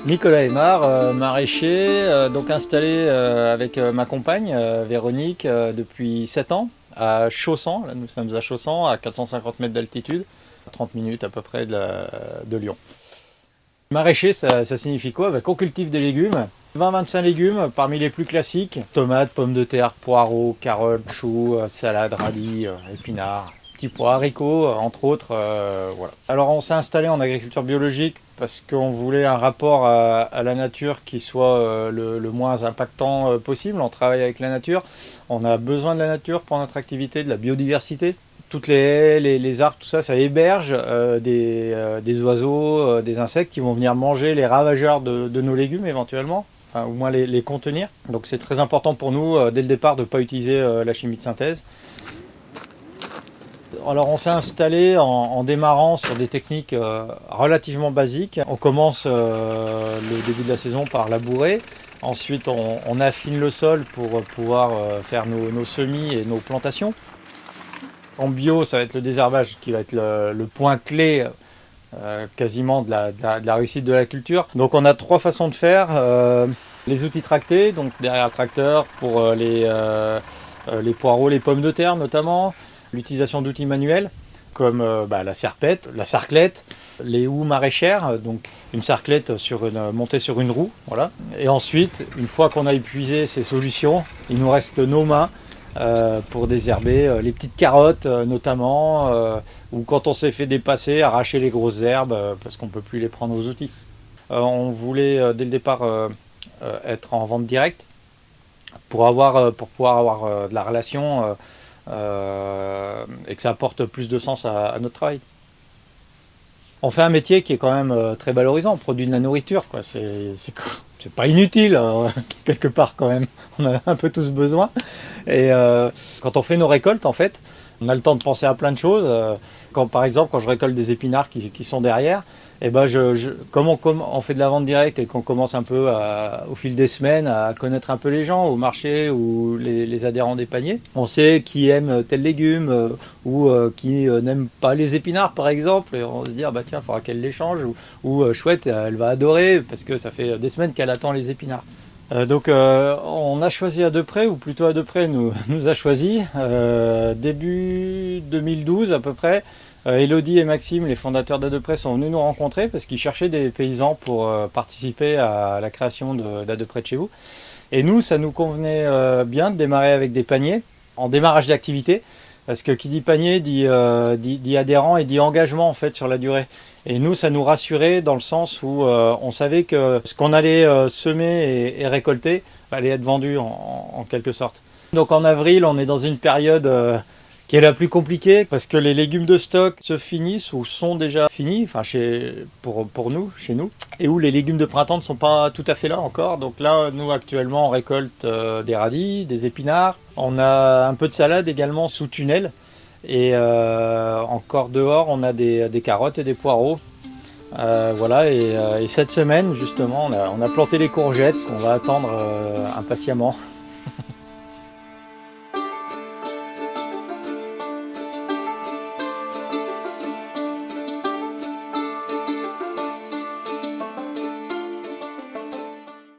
Nicolas Aymar, maraîcher, donc installé avec ma compagne Véronique depuis 7 ans à Chaussan. Là, nous sommes à Chaussan, à 450 mètres d'altitude, à 30 minutes à peu près de Lyon. Maraîcher, ça signifie quoi? Qu'on cultive des légumes, 20-25 légumes parmi les plus classiques: tomates, pommes de terre, poireaux, carottes, choux, salades, radis, épinards, petits pois, haricots, entre autres. Voilà. Alors on s'est installé en agriculture biologique parce qu'on voulait un rapport à la nature qui soit le moins impactant possible. On travaille avec la nature, on a besoin de la nature pour notre activité, de la biodiversité. Toutes les haies, les arbres, tout ça, ça héberge des oiseaux, des insectes qui vont venir manger les ravageurs de nos légumes éventuellement, enfin, au moins les contenir. Donc c'est très important pour nous dès le départ de ne pas utiliser la chimie de synthèse. Alors on s'est installé en démarrant sur des techniques relativement basiques. On commence le début de la saison par labourer. Ensuite on affine le sol pour pouvoir faire nos semis et nos plantations. En bio, ça va être le désherbage qui va être le point clé quasiment de la réussite de la culture. Donc on a 3 façons de faire. Les outils tractés, donc derrière le tracteur pour les poireaux, les pommes de terre notamment. L'utilisation d'outils manuels comme la serpette, la sarclette, les houes maraîchères, donc une sarclette montée sur une roue. Voilà. Et ensuite, une fois qu'on a épuisé ces solutions, il nous reste nos mains pour désherber les petites carottes notamment, ou quand on s'est fait dépasser, arracher les grosses herbes parce qu'on ne peut plus les prendre aux outils. On voulait dès le départ être en vente directe pour pouvoir avoir de la relation et que ça apporte plus de sens à notre travail. On fait un métier qui est quand même très valorisant, on produit de la nourriture, quoi. C'est pas inutile, quelque part quand même, on a un peu tous besoin. Et quand on fait nos récoltes, en fait, on a le temps de penser à plein de choses. Par exemple, quand je récolte des épinards qui sont derrière, et comme on fait de la vente directe et qu'on commence un peu au fil des semaines à connaître un peu les gens au marché ou les adhérents des paniers, on sait qui aime tel légume ou qui n'aime pas les épinards par exemple, et on se dit tiens, il faudra qu'elle les change, ou chouette, elle va adorer parce que ça fait des semaines qu'elle attend les épinards. Donc on a choisi à Deprez, ou plutôt à Deprez nous a choisi début 2012 à peu près. Elodie et Maxime, les fondateurs d'Adeprez, sont venus nous rencontrer parce qu'ils cherchaient des paysans pour participer à la création d'Adeprez de chez vous. Et nous, ça nous convenait bien de démarrer avec des paniers en démarrage d'activité, parce que qui dit panier dit adhérent et dit engagement en fait sur la durée. Et nous, ça nous rassurait dans le sens où on savait que ce qu'on allait semer et récolter allait être vendu en quelque sorte. Donc en avril, on est dans une période qui est la plus compliquée parce que les légumes de stock se finissent ou sont déjà finis, enfin pour nous, chez nous, et où les légumes de printemps ne sont pas tout à fait là encore. Donc là, nous actuellement, on récolte des radis, des épinards, on a un peu de salade également sous tunnel, et encore dehors, on a des carottes et des poireaux. Voilà, et cette semaine, justement, on a planté les courgettes qu'on va attendre impatiemment.